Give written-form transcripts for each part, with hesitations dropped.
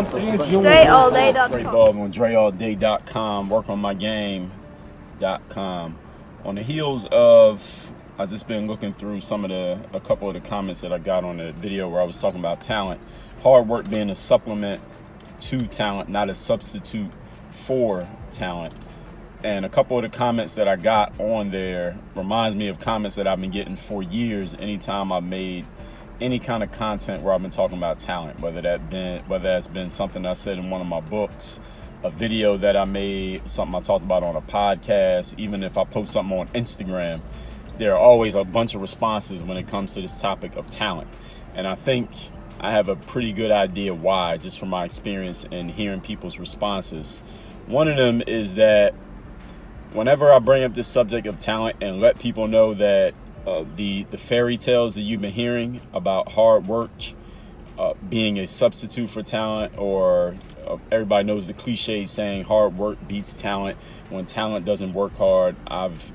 DreAllDay.com. Dre Baldwin, DreAllDay.com, workonmygame.com. On the heels of, I just been looking through a couple of the comments that I got on the video where I was talking about talent, hard work being a supplement to talent, not a substitute for talent. And a couple of the comments that I got on there reminds me of comments that I've been getting for years anytime I've made any kind of content where I've been talking about talent, whether that's been something I said in one of my books, a video that I made, something I talked about on a podcast, even if I post something on Instagram. There are always a bunch of responses when it comes to this topic of talent. And I think I have a pretty good idea why, just from my experience in hearing people's responses. One of them is that whenever I bring up this subject of talent and let people know that the fairy tales that you've been hearing about hard work being a substitute for talent, or everybody knows the cliche saying hard work beats talent when talent doesn't work hard, I've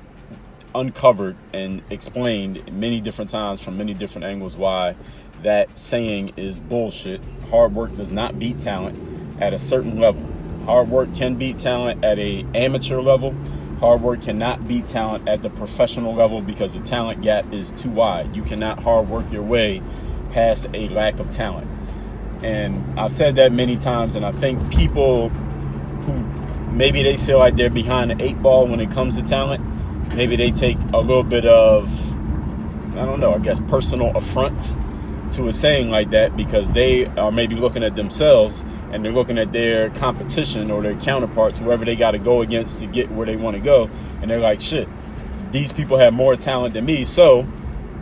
uncovered and explained many different times from many different angles why that saying is bullshit. Hard work does not beat talent at a certain level. Hard work can beat talent at an amateur level. Hard work cannot beat talent at the professional level because the talent gap is too wide. You cannot hard work your way past a lack of talent. And I've said that many times, and I think people who maybe they feel like they're behind the 8 ball when it comes to talent, maybe they take a little bit of, personal affront to a saying like that, because they are maybe looking at themselves and they're looking at their competition or their counterparts, whoever they got to go against to get where they want to go, and they're like, shit, these people have more talent than me. So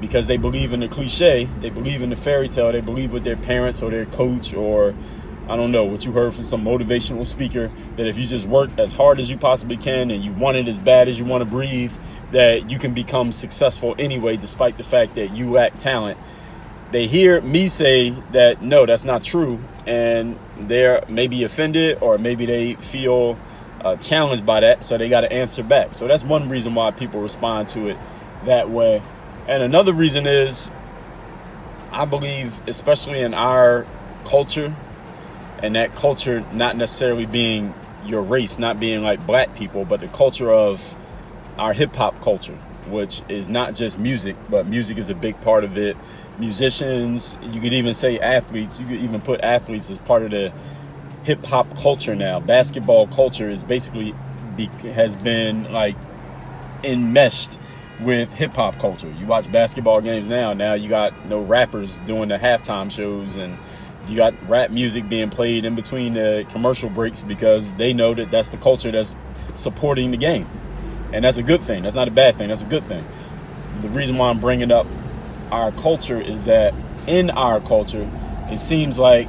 because they believe in the cliche, they believe in the fairy tale, they believe with their parents or their coach, or I don't know, what you heard from some motivational speaker, that if you just work as hard as you possibly can and you want it as bad as you want to breathe, that you can become successful anyway, despite the fact that you lack talent. They hear me say that, no, that's not true, and they're maybe offended, or maybe they feel challenged by that, so they got to answer back. So that's one reason why people respond to it that way. And another reason is, I believe, especially in our culture, and that culture not necessarily being your race, not being like black people, but the culture of our hip-hop culture, which is not just music, but music is a big part of it. Musicians, you could even say athletes, you could even put athletes as part of the hip-hop culture now. Basketball culture is basically has been like enmeshed with hip-hop culture. You watch basketball games now you got no rappers doing the halftime shows, and you got rap music being played in between the commercial breaks because they know that that's the culture that's supporting the game. And that's a good thing. That's not a bad thing. That's a good thing. The reason why I'm bringing up our culture is that in our culture, it seems like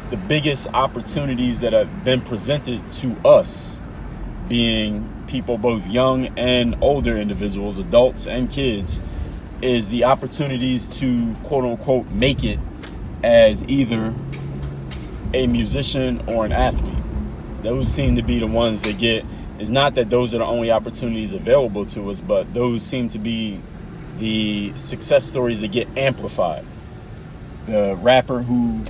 the biggest opportunities that have been presented to us, being people both young and older individuals, adults and kids, is the opportunities to quote unquote make it as either a musician or an athlete. Those seem to be the ones that get. It's not that those are the only opportunities available to us, but those seem to be the success stories that get amplified. The rapper who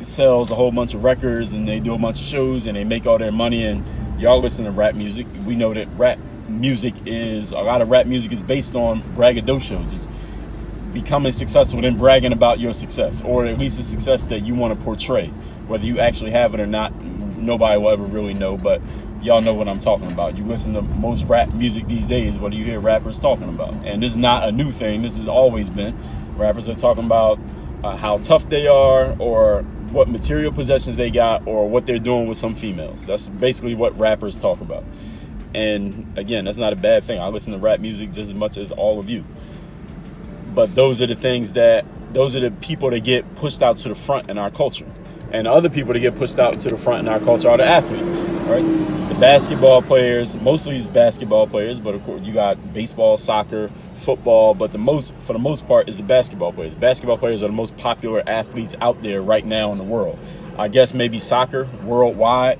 sells a whole bunch of records and they do a bunch of shows and they make all their money, and y'all listen to rap music. We know that a lot of rap music is based on braggadocio, just becoming successful and bragging about your success, or at least the success that you want to portray. Whether you actually have it or not, nobody will ever really know, but y'all know what I'm talking about. You listen to most rap music these days, what do you hear rappers talking about? And this is not a new thing. This has always been. Rappers are talking about how tough they are, or what material possessions they got, or what they're doing with some females. That's basically what rappers talk about. And again, that's not a bad thing. I listen to rap music just as much as all of you. But those are the people that get pushed out to the front in our culture. And the other people that get pushed out to the front in our culture are the athletes, right? The basketball players, mostly it's basketball players, but of course you got baseball, soccer, football, but for the most part is the basketball players. Basketball players are the most popular athletes out there right now in the world. I guess maybe soccer worldwide.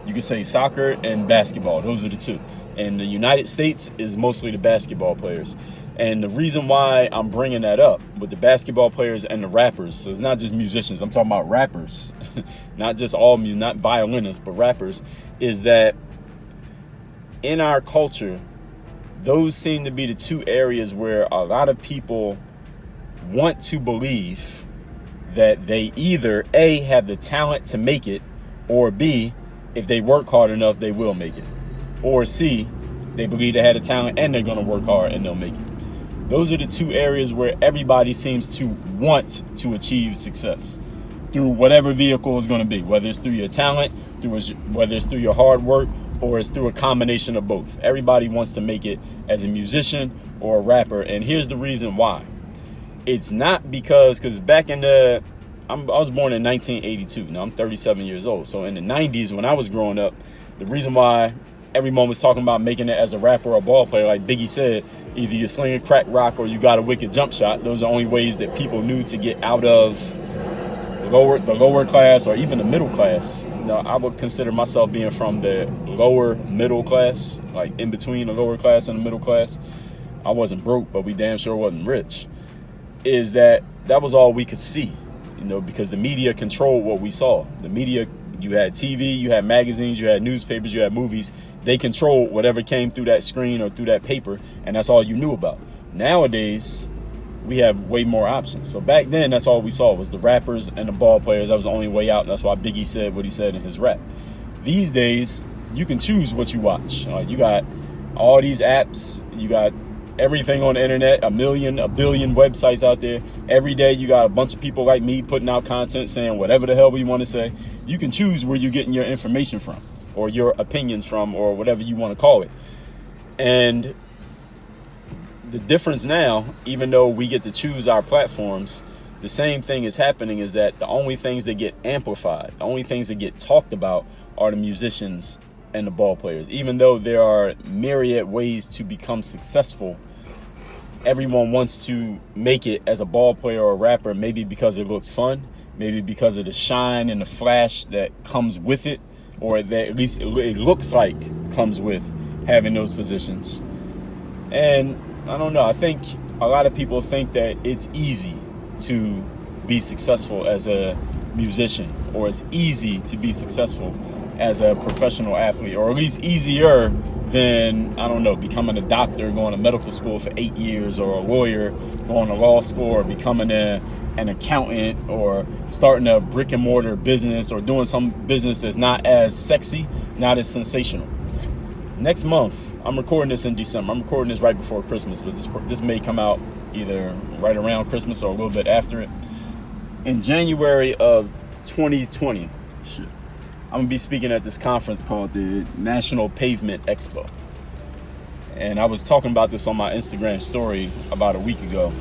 You could say soccer and basketball. Those are the two. And the United States is mostly the basketball players. And the reason why I'm bringing that up with the basketball players and the rappers, so it's not just musicians, I'm talking about rappers. not just all music, not violinists, but rappers, is that in our culture, those seem to be the two areas where a lot of people want to believe that they either A, have the talent to make it, or B, if they work hard enough, they will make it. Or C, they believe they had the talent and they're going to work hard and they'll make it. Those are the two areas where everybody seems to want to achieve success through whatever vehicle is going to be, whether it's through your talent, whether it's through your hard work, or it's through a combination of both. Everybody wants to make it as a musician or a rapper. And here's the reason why. It's not because back in I was born in 1982. Now I'm 37 years old. So in the 90s, when I was growing up, the reason why everyone was talking about making it as a rapper or a ball player, like Biggie said, either you're slinging crack rock or you got a wicked jump shot. Those are the only ways that people knew to get out of the lower class or even the middle class. Now, I would consider myself being from the lower middle class, like in between the lower class and the middle class. I wasn't broke, but we damn sure wasn't rich. Is that was all we could see, because the media controlled what we saw. The media, you had TV, you had magazines, you had newspapers, you had movies. They controlled whatever came through that screen or through that paper, and that's all you knew about. Nowadays, we have way more options. So back then, that's all we saw was the rappers and the ball players. That was the only way out, and that's why Biggie said what he said in his rap. These days, you can choose what you watch. You got all these apps. You got everything on the internet, a billion websites out there. Every day, you got a bunch of people like me putting out content saying whatever the hell we want to say. You can choose where you're getting your information from or your opinions from or whatever you want to call it. And the difference now, even though we get to choose our platforms, the same thing is happening, is that the only things that get amplified, the only things that get talked about are the musicians and the ball players. Even though there are myriad ways to become successful, everyone wants to make it as a ball player or a rapper, maybe because it looks fun, maybe because of the shine and the flash that comes with it, or that at least it looks like comes with having those positions. And I don't know, I think a lot of people think that it's easy to be successful as a musician, or it's easy to be successful as a professional athlete, or at least easier than, I don't know, becoming a doctor, going to medical school for 8 years, or a lawyer, going to law school, or becoming an accountant, or starting a brick and mortar business, or doing some business that's not as sexy, not as sensational. Next month, I'm recording this in December. I'm recording this right before Christmas, but this may come out either right around Christmas or a little bit after it. In January of 2020, I'm going to be speaking at this conference called the National Pavement Expo. And I was talking about this on my Instagram story about a week ago.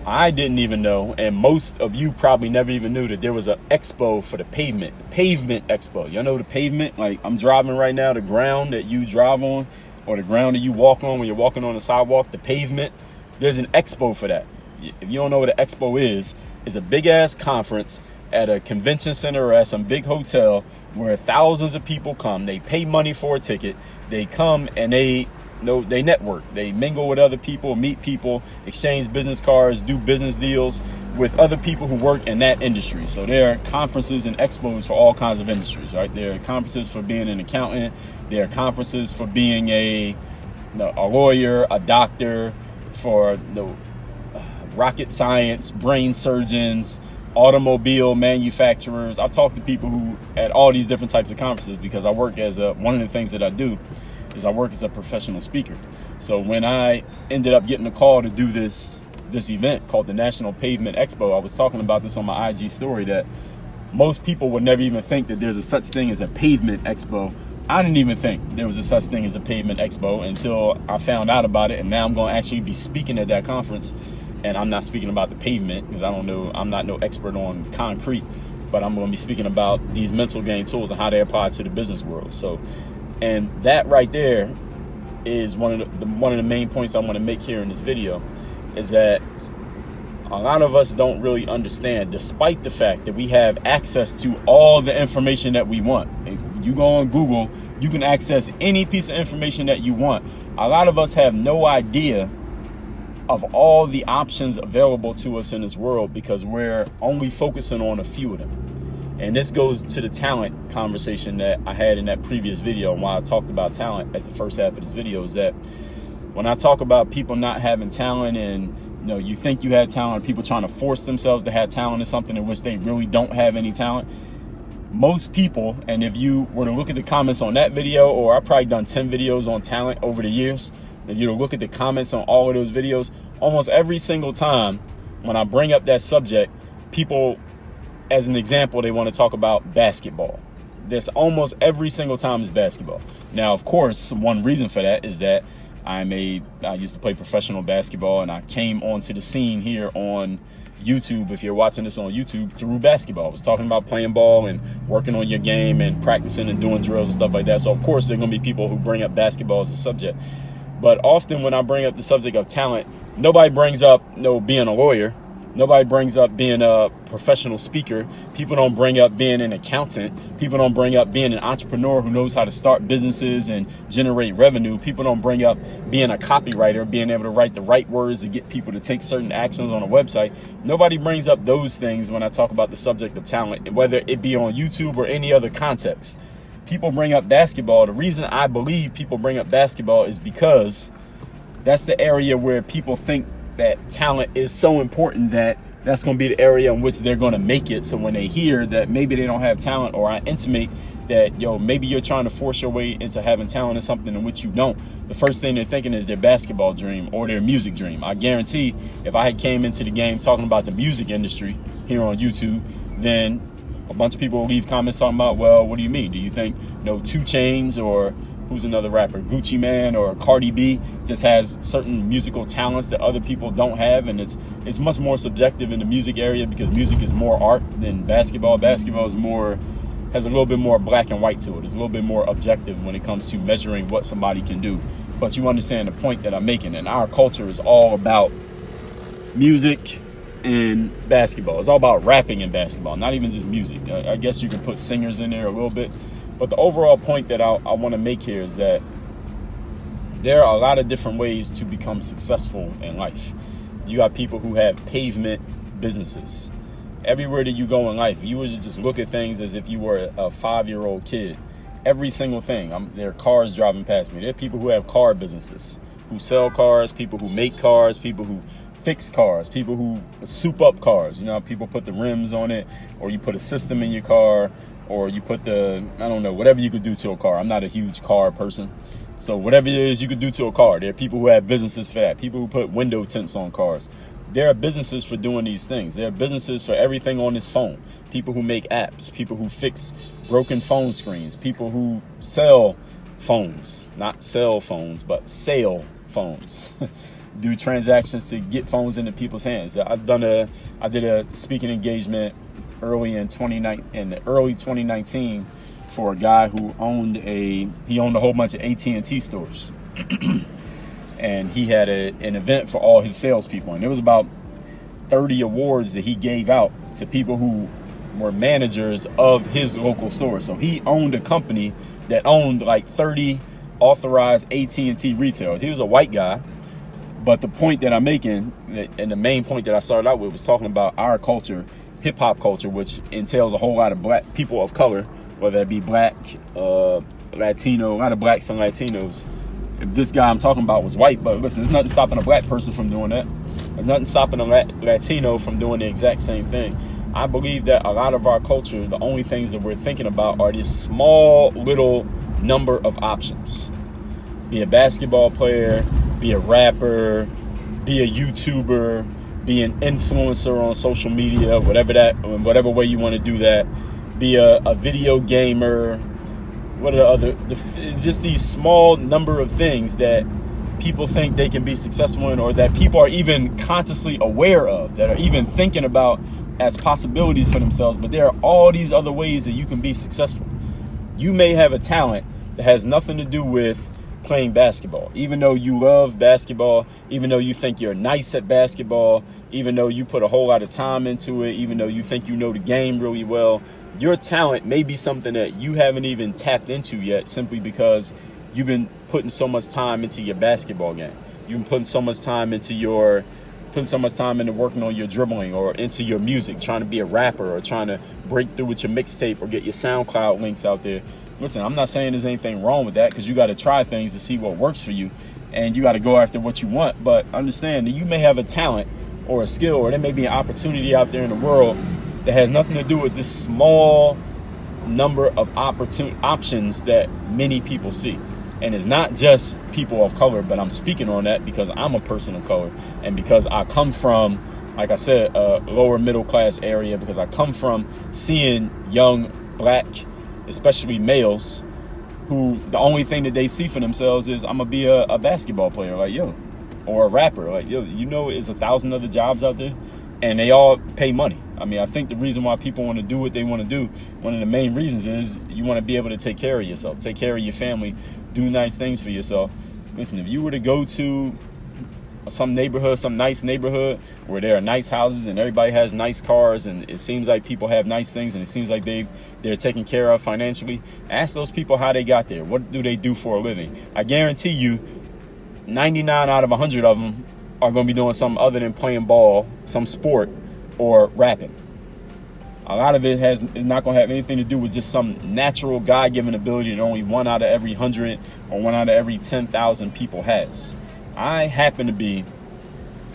I didn't even know, and most of you probably never even knew, that there was an expo for the Pavement Expo. Y'all know the pavement? Like, I'm driving right now, the ground that you drive on, or the ground that you walk on when you're walking on the sidewalk, the pavement. There's an expo for that. If you don't know what an expo is, it's a big-ass conference at a convention center or at some big hotel where thousands of people come. They pay money for a ticket. They come and they network. They mingle with other people, meet people, exchange business cards, do business deals with other people who work in that industry. So there are conferences and expos for all kinds of industries, right? There are conferences for being an accountant. There are conferences for being a lawyer, a doctor, for the rocket science, brain surgeons, automobile manufacturers. I've talked to people who at all these different types of conferences, because I work as one of the things that I do is I work as a professional speaker. So when I ended up getting a call to do this event called the National Pavement Expo, I was talking about this on my IG story, that most people would never even think that there's a such thing as a pavement expo. I didn't even think there was a such thing as a pavement expo until I found out about it, and now I'm going to actually be speaking at that conference. And I'm not speaking about the pavement, because I don't know, I'm not no expert on concrete, but I'm going to be speaking about these mental game tools and how they apply to the business world. So, and that right there is one of the main points I want to make here in this video, is that a lot of us don't really understand, despite the fact that we have access to all the information that we want. If you go on Google, you can access any piece of information that you want. A lot of us have no idea of all the options available to us in this world, because we're only focusing on a few of them. And this goes to the talent conversation that I had in that previous video, and why I talked about talent at the first half of this video, is that when I talk about people not having talent, and you think you had talent, people trying to force themselves to have talent in something in which they really don't have any talent, most people, and if you were to look at the comments on that video, or I've probably done 10 videos on talent over the years, if you look at the comments on all of those videos, almost every single time when I bring up that subject, people, as an example, they want to talk about basketball. This almost every single time is basketball. Now, of course, one reason for that is that I used to play professional basketball, and I came onto the scene here on YouTube, if you're watching this on YouTube, through basketball. I was talking about playing ball and working on your game and practicing and doing drills and stuff like that. So of course there are going to be people who bring up basketball as a subject. But often when I bring up the subject of talent, nobody brings up being a lawyer. Nobody brings up being a professional speaker. People don't bring up being an accountant. People don't bring up being an entrepreneur who knows how to start businesses and generate revenue. People don't bring up being a copywriter, being able to write the right words to get people to take certain actions on a website. Nobody brings up those things when I talk about the subject of talent, whether it be on YouTube or any other context. People bring up basketball. The reason I believe people bring up basketball is because that's the area where people think that talent is so important that that's going to be the area in which they're going to make it. So when they hear that maybe they don't have talent, or I intimate that, maybe you're trying to force your way into having talent in something in which you don't, the first thing they're thinking is their basketball dream or their music dream. I guarantee if I had came into the game talking about the music industry here on YouTube, then a bunch of people will leave comments talking about, well, what do you mean? Do you think 2 Chainz or who's another rapper, Gucci Man or Cardi B, just has certain musical talents that other people don't have? And it's much more subjective in the music area, because music is more art than basketball. Basketball has a little bit more black and white to it. It's a little bit more objective when it comes to measuring what somebody can do. But you understand the point that I'm making. And our culture is all about music and basketball. It's all about rapping and basketball, not even just music. I guess you can put singers in there a little bit. But the overall point that I want to make here is that there are a lot of different ways to become successful in life. You got people who have pavement businesses. Everywhere that you go in life, you would just look at things as if you were a 5-year-old kid. Every single thing. There are cars driving past me. There are people who have car businesses, who sell cars, people who make cars, people who fix cars, people who soup up cars. People put the rims on it, or you put a system in your car, or you put whatever you could do to a car. I'm not a huge car person. So whatever it is you could do to a car, there are people who have businesses for that. People who put window tints on cars. There are businesses for doing these things. There are businesses for everything on this phone. People who make apps, people who fix broken phone screens, people who sell phones, not cell phones, but sale phones. Do transactions to get phones into people's hands. I did a speaking engagement early 2019 for a guy who owned a whole bunch of AT&T stores. And he had an event for all his salespeople, and there was about 30 awards that he gave out to people who were managers of his local store. So he owned a company that owned like 30 authorized AT&T retailers. He was a white guy, but the point that I'm making, and the main point that I started out with, was talking about our culture, hip hop culture, which entails a whole lot of black people of color, whether it be black, Latino, a lot of blacks and Latinos. If this guy I'm talking about was white, but listen, there's nothing stopping a black person from doing that. There's nothing stopping a Latino from doing the exact same thing. I believe that a lot of our culture, the only things that we're thinking about are this small little number of options. Be a basketball player, be a rapper, be a YouTuber, be an influencer on social media, whatever way you want to do that. Be a video gamer. What are the other? It's just these small number of things that people think they can be successful in, or that people are even consciously aware of, that are even thinking about as possibilities for themselves. But there are all these other ways that you can be successful. You may have a talent that has nothing to do with playing basketball, even though you love basketball, even though you think you're nice at basketball, even though you put a whole lot of time into it, even though you think you know the game really well. Your talent may be something that you haven't even tapped into yet, simply because you've been putting so much time into your basketball game. You've been putting so much time into your putting so much time into working on your dribbling or into your music, trying to be a rapper or trying to break through with your mixtape or get your SoundCloud links out there. Listen, I'm not saying there's anything wrong with that, because you got to try things to see what works for you, and you got to go after what you want. But understand that you may have a talent or a skill, or there may be an opportunity out there in the world that has nothing to do with this small number of options that many people see. And it's not just people of color, but I'm speaking on that because I'm a person of color, and because I come from, like I said, a lower middle class area, because I come from seeing young black, especially males, who the only thing that they see for themselves is, I'm gonna be a basketball player, like, yo, or a rapper, like, yo, you know, there's 1,000 other jobs out there, and they all pay money. I mean, I think the reason why people want to do what they want to do, one of the main reasons is you want to be able to take care of yourself, take care of your family, do nice things for yourself. Listen, if you were to go to some neighborhood, some nice neighborhood where there are nice houses and everybody has nice cars, and it seems like people have nice things, and it seems like they're taken care of financially, ask those people how they got there. What do they do for a living? I guarantee you 99 out of 100 of them are going to be doing something other than playing ball, some sport, or rapping. A lot of it is not going to have anything to do with just some natural God-given ability that only 1 out of every 100 or 1 out of every 10,000 people has. I happen to be,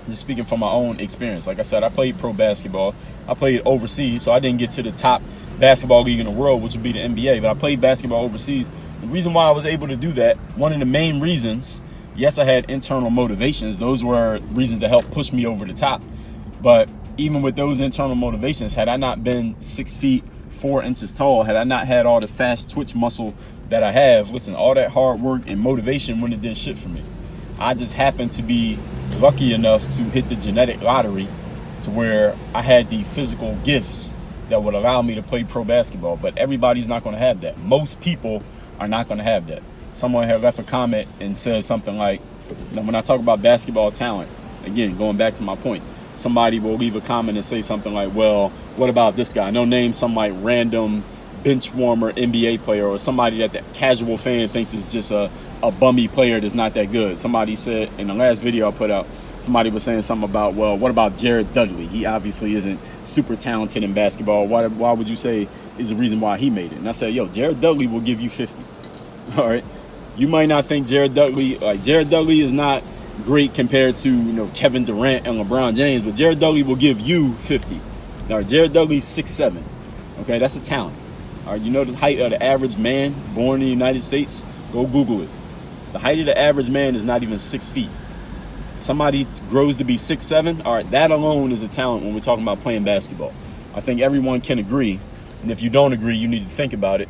just speaking from my own experience, like I said, I played pro basketball. I played overseas, so I didn't get to the top basketball league in the world, which would be the NBA, but I played basketball overseas. The reason why I was able to do that, one of the main reasons, yes, I had internal motivations. Those were reasons to help push me over the top. But even with those internal motivations, had I not been 6 feet 4 inches tall, had I not had all the fast twitch muscle that I have, listen, all that hard work and motivation wouldn't have did shit for me. I just happened to be lucky enough to hit the genetic lottery to where I had the physical gifts that would allow me to play pro basketball. But everybody's not going to have that. Most people are not going to have that. Someone had left a comment and said something like, when I talk about basketball talent, again, going back to my point, somebody will leave a comment and say something like, well, what about this guy? No, name some like random bench warmer NBA player, or somebody that the casual fan thinks is just a bummy player that's not that good. Somebody said in the last video I put out, somebody was saying something about, well, what about Jared Dudley? He obviously isn't super talented in basketball. Why would you say is the reason why he made it? And I said, yo, Jared Dudley will give you 50. All right. You might not think Jared Dudley is not great compared to, you know, Kevin Durant and LeBron James, but Jared Dudley will give you 50. All right, Jared Dudley's 6'7". Okay, that's a talent. All right, you know the height of the average man born in the United States? Go Google it. The height of the average man is not even 6 feet. Somebody grows to be 6'7". All right, that alone is a talent when we're talking about playing basketball. I think everyone can agree, and if you don't agree, you need to think about it.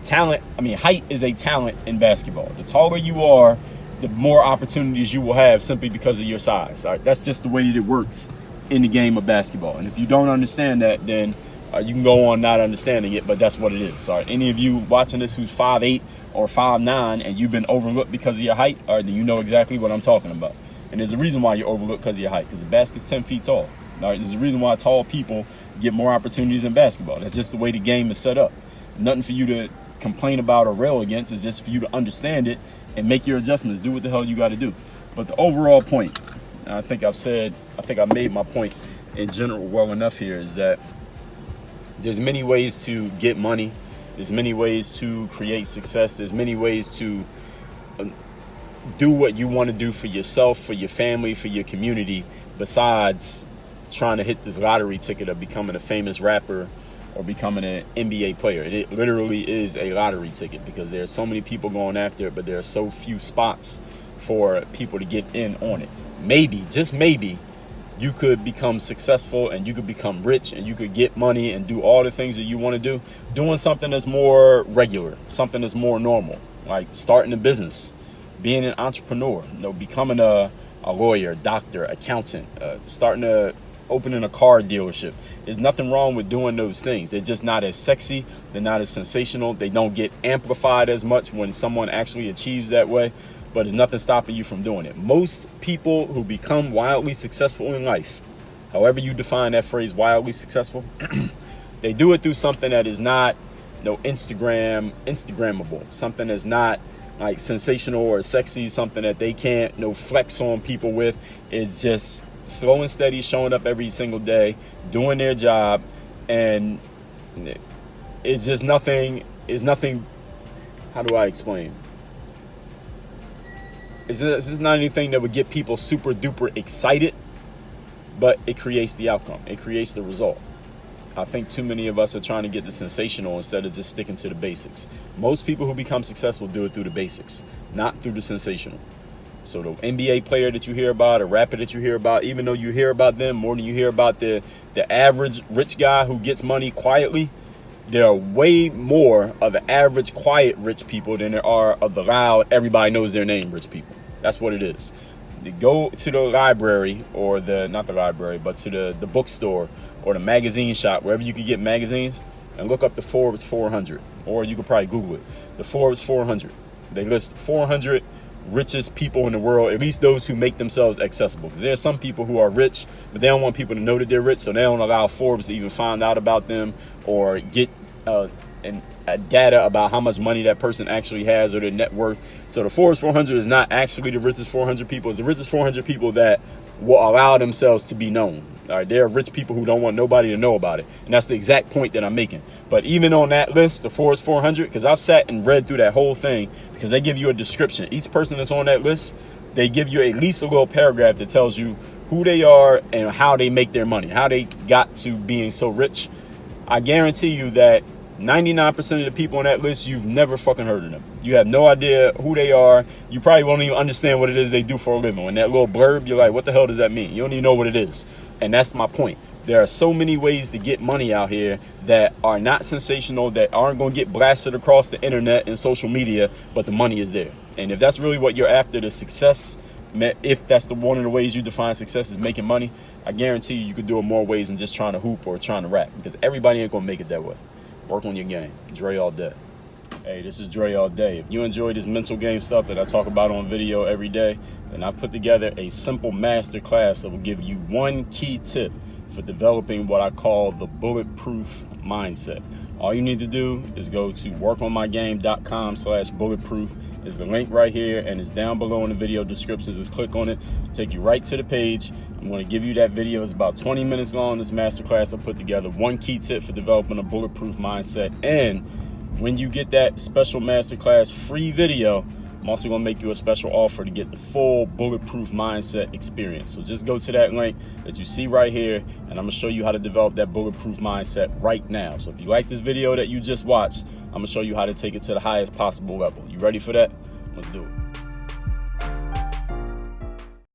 Height is a talent in basketball. The taller you are, the more opportunities you will have simply because of your size. All right, that's just the way that it works in the game of basketball. And if you don't understand that, then you can go on not understanding it, but that's what it is. All right, any of you watching this who's 5'8" or 5'9" and you've been overlooked because of your height, all right, then you know exactly what I'm talking about. And there's a reason why you're overlooked because of your height, because the basket's 10 feet tall. All right, there's a reason why tall people get more opportunities in basketball. That's just the way the game is set up. Nothing for you to complain about or rail against, is just for you to understand it and make your adjustments. Do what the hell you got to do. But the overall point, and I think I made my point in general well enough here, is that there's many ways to get money. There's many ways to create success. There's many ways to do what you want to do for yourself, for your family, for your community, besides trying to hit this lottery ticket of becoming a famous rapper or becoming an NBA player. It literally is a lottery ticket, because there are so many people going after it, but there are so few spots for people to get in on it. Maybe, just maybe, you could become successful and you could become rich and you could get money and do all the things that you want to do, doing something that's more regular, something that's more normal, like starting a business, being an entrepreneur, becoming a lawyer, doctor, accountant, opening a car dealership. There's nothing wrong with doing those things. They're just not as sexy. They're not as sensational. They don't get amplified as much when someone actually achieves that way, but there's nothing stopping you from doing it. Most people who become wildly successful in life, however you define that phrase, wildly successful, they do it through something that is not Instagrammable, something that's not like sensational or sexy, something that they can't flex on people with. It's just slow and steady, showing up every single day, doing their job, and it's just nothing. It's nothing. How do I explain? It's just not anything that would get people super duper excited, but it creates the outcome. It creates the result. I think too many of us are trying to get the sensational instead of just sticking to the basics. Most people who become successful do it through the basics, not through the sensational. So the NBA player that you hear about, a rapper that you hear about, even though you hear about them more than you hear about the average rich guy who gets money quietly, there are way more of the average quiet rich people than there are of the loud, everybody knows their name rich people. That's what it is. You go to the library, or not the library, but to the bookstore or the magazine shop, wherever you can get magazines, and look up the Forbes 400, or you could probably Google it. The Forbes 400. They list 400 richest people in the world, at least those who make themselves accessible. Because there are some people who are rich, but they don't want people to know that they're rich, so they don't allow Forbes to even find out about them or get data about how much money that person actually has or their net worth. So the Forbes 400 is not actually the richest 400 people. It's the richest 400 people that will allow themselves to be known. All right, there are rich people who don't want nobody to know about it. And that's the exact point that I'm making. But even on that list, the Forbes 400, because I've sat and read through that whole thing, because they give you a description. Each person that's on that list, they give you at least a little paragraph that tells you who they are and how they make their money, how they got to being so rich. I guarantee you that 99% of the people on that list, you've never fucking heard of them. You have no idea who they are. You probably won't even understand what it is they do for a living. When that little blurb, you're like, what the hell does that mean? You don't even know what it is. And that's my point. There are so many ways to get money out here that are not sensational, that aren't going to get blasted across the internet and social media, but the money is there. And if that's really what you're after, the success, if that's one of the ways you define success is making money, I guarantee you could do it more ways than just trying to hoop or trying to rap, because everybody ain't going to make it that way. Work on your game. Dre all day. Hey, this is Dre all day. If you enjoy this mental game stuff that I talk about on video every day, then I put together a simple masterclass that will give you one key tip for developing what I call the bulletproof mindset. All you need to do is go to workonmygame.com/bulletproof. Is the link right here, and it's down below in the video descriptions. Just click on it, take you right to the page. I'm going to give you that video. It's about 20 minutes long. This masterclass I put together. One key tip for developing a bulletproof mindset. And when you get that special masterclass free video, I'm also going to make you a special offer to get the full bulletproof mindset experience. So just go to that link that you see right here, and I'm going to show you how to develop that bulletproof mindset right now. So if you like this video that you just watched, I'm going to show you how to take it to the highest possible level. You ready for that? Let's do it.